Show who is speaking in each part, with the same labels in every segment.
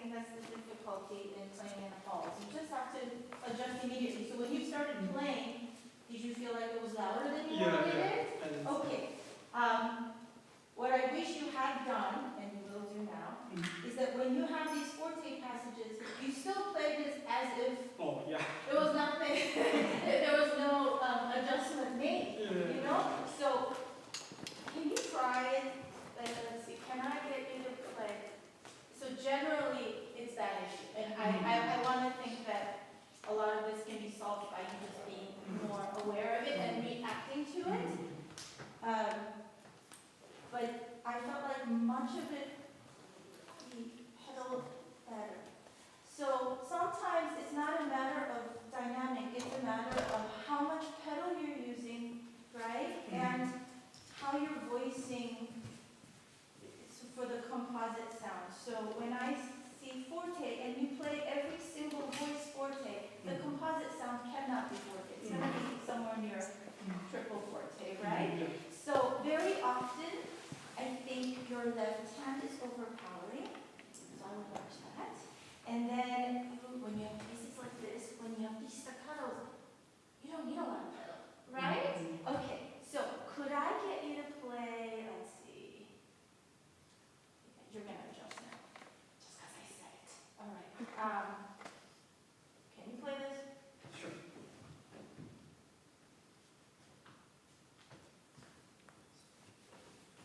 Speaker 1: think that's the difficulty in playing in halls. You just have to adjust immediately. So when you started playing, did you feel like it was louder than you wanted it? Okay. What I wish you had done, and you will do now, is that when you have these forte passages, you still play this as if there was nothing, there was no adjustment made, you know? So, can you try it? Let's see, can I get you to play? So generally, it's that issue. And I want to think that a lot of this can be solved by you just being more aware of it and reacting to it. But I felt like much of it, the pedal better. So sometimes it's not a matter of dynamic, it's a matter of how much pedal you're using, right? And how you're voicing for the composite sound. So when I see forte and you play every single voice forte, the composite sound cannot be forte. It's going to be somewhere near triple forte, right? So very often, I think your left hand is overpowering, so I would watch that. And then when you have pieces like this, when you have these staccatos, you don't need a lot of pedal, right? Okay, so could I get you to play, let's see, you're going to adjust now, just because I said it. All right, can you play this?
Speaker 2: Sure.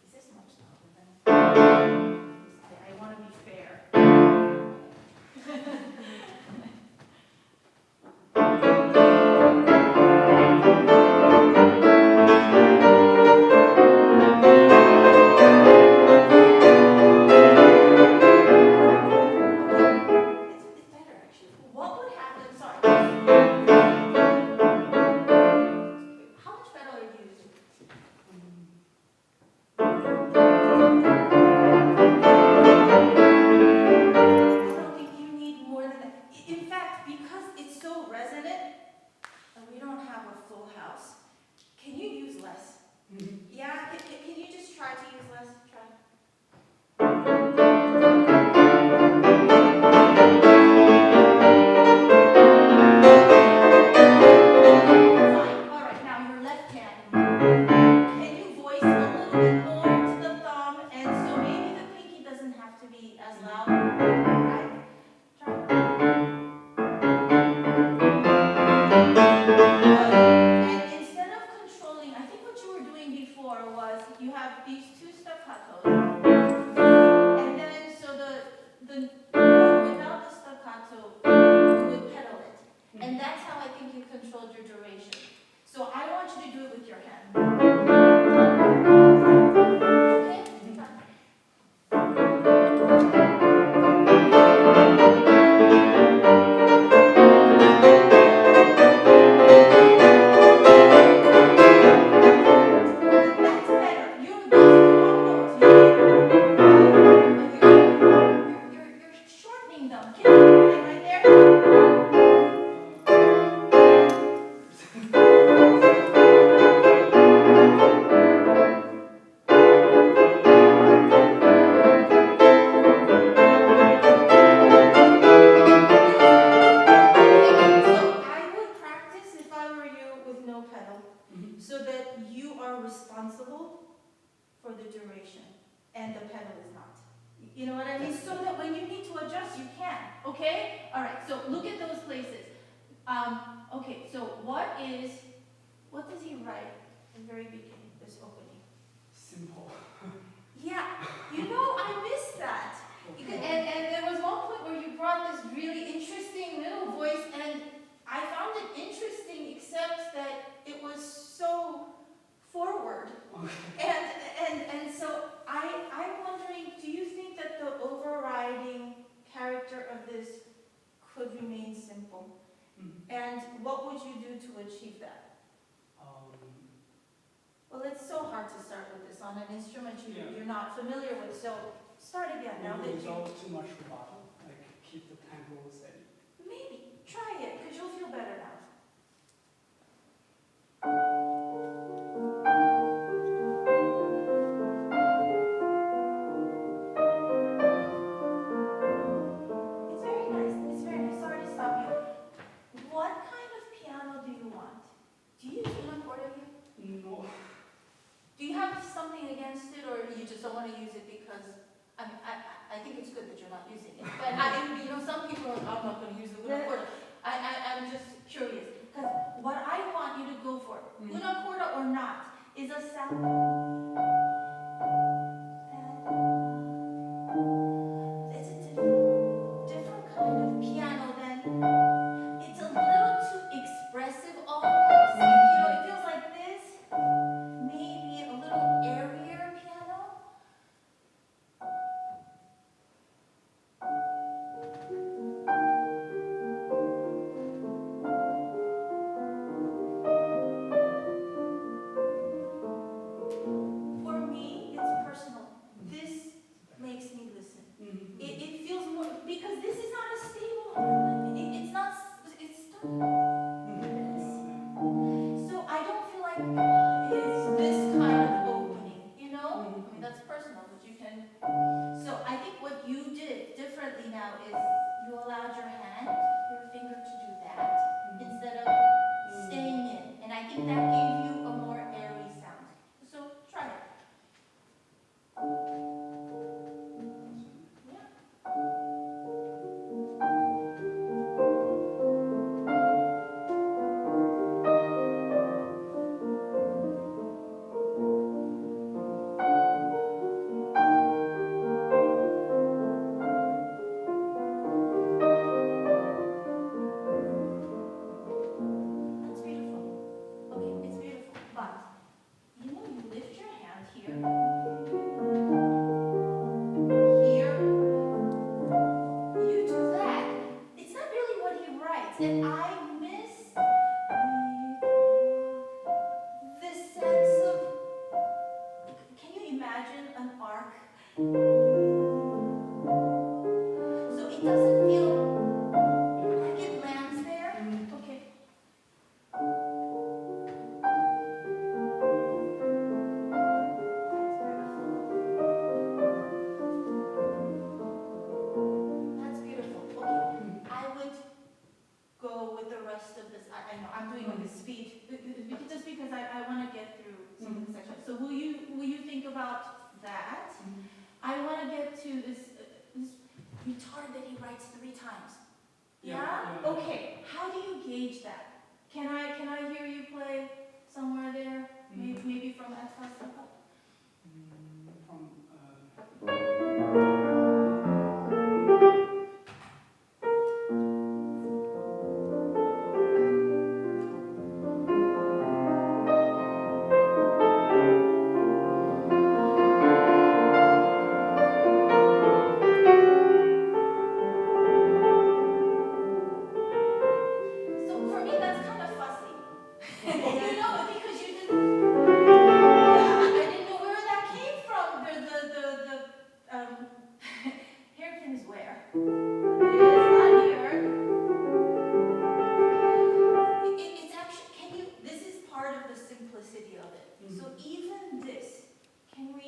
Speaker 1: Is this much louder than I want to be fair. It's better actually. What would happen? Sorry. How much pedal are you using? I don't think you need more than that. In fact, because it's so resonant, and we don't have a full house, can you use less? Yeah, can you just try to use less? Try. Fine. All right, now your left hand. Can you voice a little bit more to the thumb? And so maybe the pinky doesn't have to be as loud. Right? Try. Good. And instead of controlling, I think what you were doing before was you have these two staccatos. And then so the note without the staccato, you would pedal it. And that's how I think you controlled your duration. So I want you to do it with your hand. Okay? That's better. You're those long notes. You're shortening them. Can you play right there? So I would practice if I were you with no pedal, so that you are responsible for the duration, and the pedal is not. You know what I mean? So that when you need to adjust, you can. Okay? All right. So look at those places. Okay. So what does he write at the very beginning? This opening.
Speaker 2: Simple.
Speaker 1: Yeah. You know, I missed that. And there was one point where you brought this really interesting little voice, and I found it interesting, except that it was so forward. And so I'm wondering, do you think that the overriding character of this could remain simple? And what would you do to achieve that? Well, it's so hard to start with this on an instrument you're not familiar with, so start again now that you...
Speaker 2: Without too much rubato, like keep the tempo steady.
Speaker 1: Maybe. Try it, because you'll feel better now. differently now is you allowed your hand, your finger to do that instead of staying in. And I think that gave you a more airy sound. So try it. Yeah. That's beautiful. Okay, it's beautiful. But you know, you lift your hand here. Here. You do that. It's not really what he writes. And I miss this sense of, can you imagine an arc? So it doesn't feel like it lands there. Okay. That's beautiful. Okay. I would go with the rest of this. I know I'm doing like a speed, just because I want to get through some of the sections. So will you think about that? I want to get to this retard that he writes 3 times. Yeah? Okay. How do you gauge that? Can I hear you play somewhere there? Maybe from F fast up? So for me, that's kind of fussy. You know, because you didn't. Yeah, I didn't know where that came from. The hairpin is where? It is not here. It's actually. Can you? This is part of the simplicity of it. So even this, can we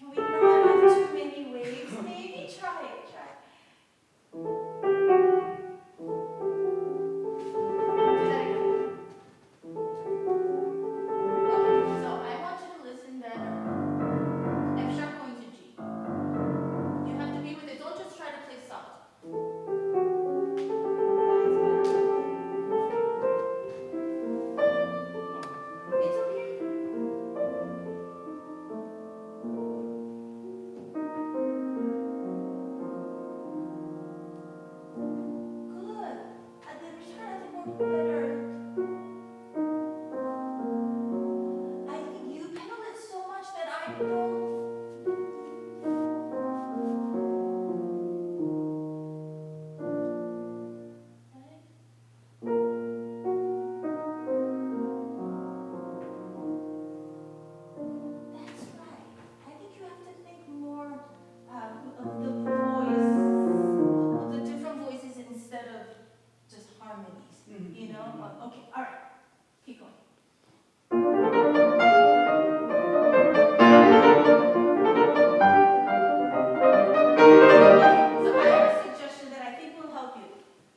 Speaker 1: not have too many waves? Maybe try it. Do that again. Okay, so I want you to listen better. F sharp going to G. You have to be with it. Don't just try to play soft. It's okay. Good. At the return, I think we're better. You pedal it so much that I don't. That's right. I think you have to think more of the voice, of the different voices instead of just harmonies. You know? Okay, all right. Keep going. Okay, so I have a suggestion that I think will help you.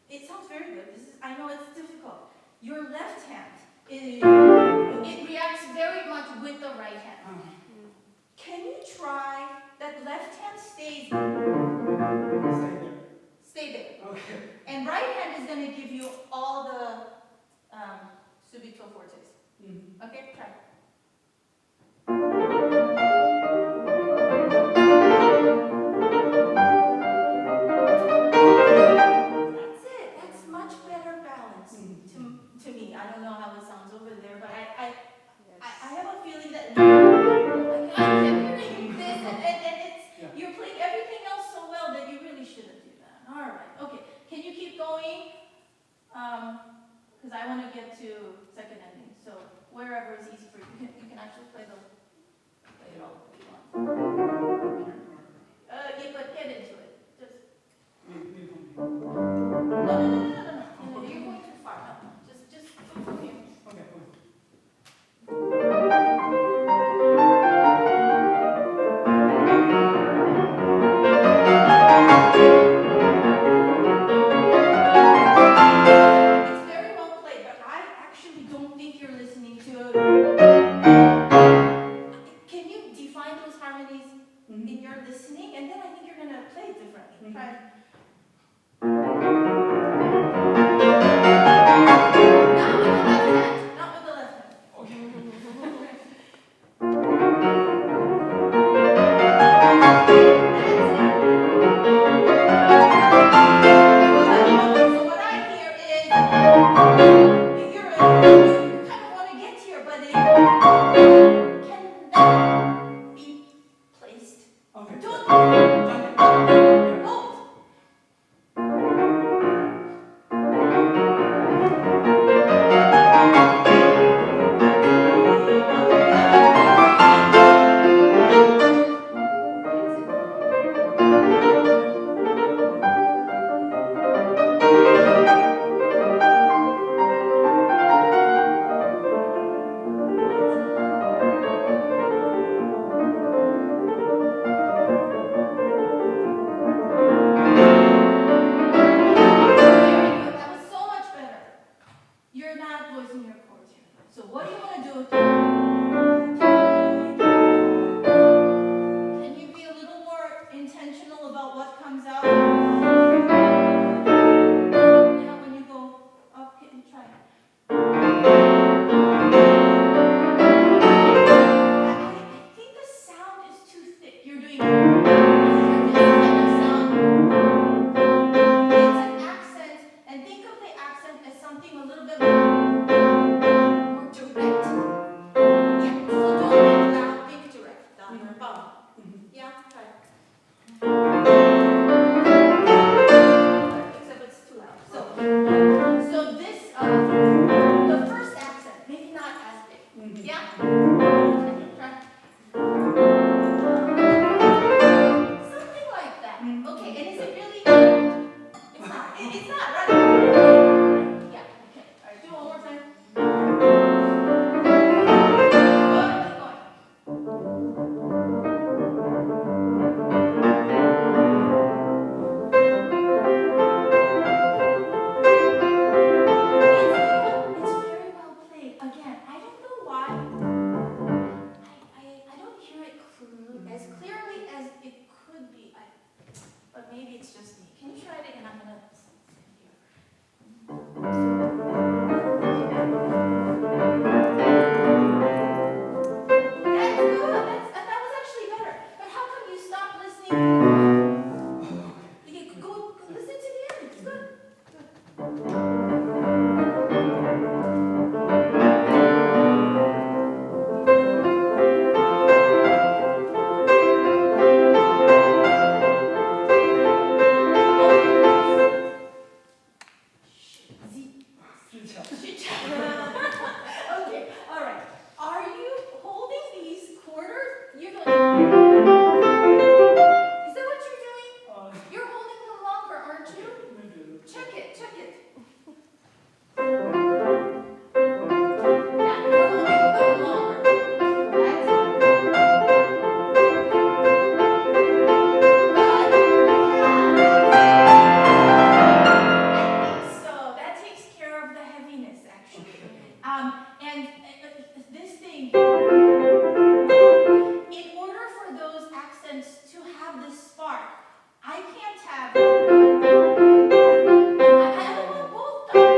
Speaker 1: It sounds very good. I know it's difficult. Your left hand, it reacts very much with the right hand. Can you try that left hand stays stay there.
Speaker 2: Okay.
Speaker 1: And right hand is going to give you all the subito fortes. Okay, try. That's it. That's much better balance to me. I don't know how it sounds over there, but I have a feeling that I'm hearing this, and it's you're playing everything else so well that you really shouldn't do that. All right. Okay. Can you keep going? Because I want to get to second ending. So wherever is easy for you, you can actually play it all if you want. Yeah, but get into it. Just. No. You're going too far. No. Just go from here.
Speaker 2: Okay, cool.
Speaker 1: just me. Can you try it again? I'm gonna sit here. That's good. That was actually better. But how come you stopped listening? Go listen to the end. It's good. Okay, all right. Are you holding these quarters? You're doing. Is that what you're doing? You're holding them longer, aren't you? Check it, check it. Yeah, you're holding them longer. That's it. So that takes care of the heaviness, actually. And this thing, in order for those accents to have this spark, I can't have. I don't want both done.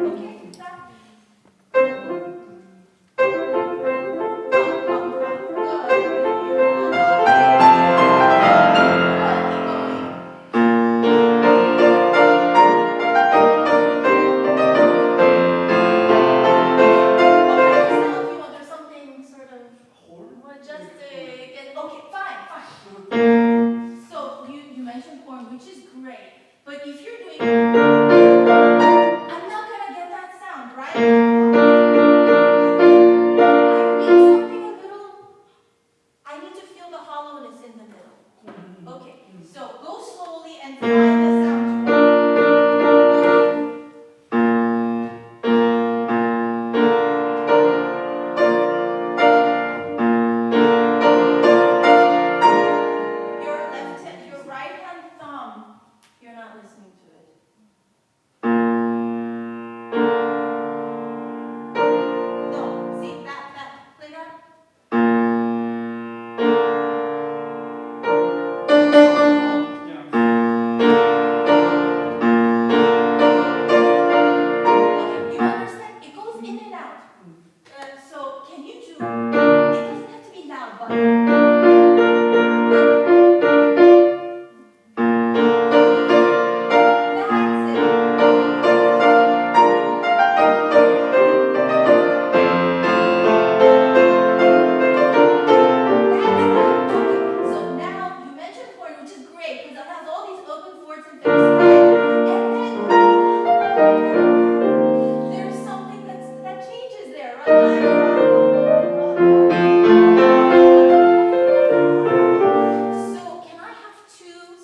Speaker 1: Okay, stop. So you mentioned horn, which is great, but if you're doing, I'm not gonna get that sound, right? I need to feel the hollowness in the middle. Okay, so go slowly and find the sound you want. Your right hand thumb, you're not listening to it. No, see that, play that. Okay, you understand? It goes in and out. So can you do, it doesn't have to be loud, but.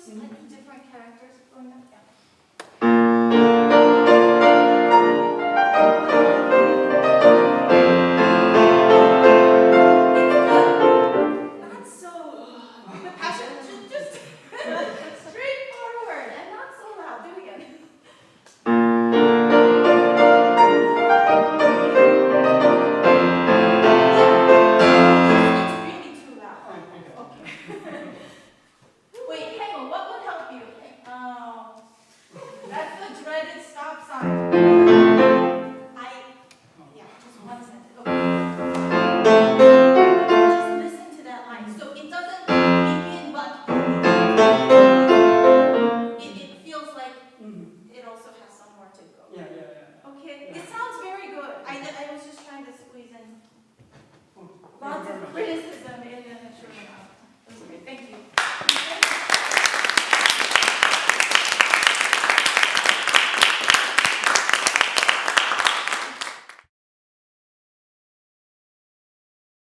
Speaker 1: Slightly different characters going up. Yeah.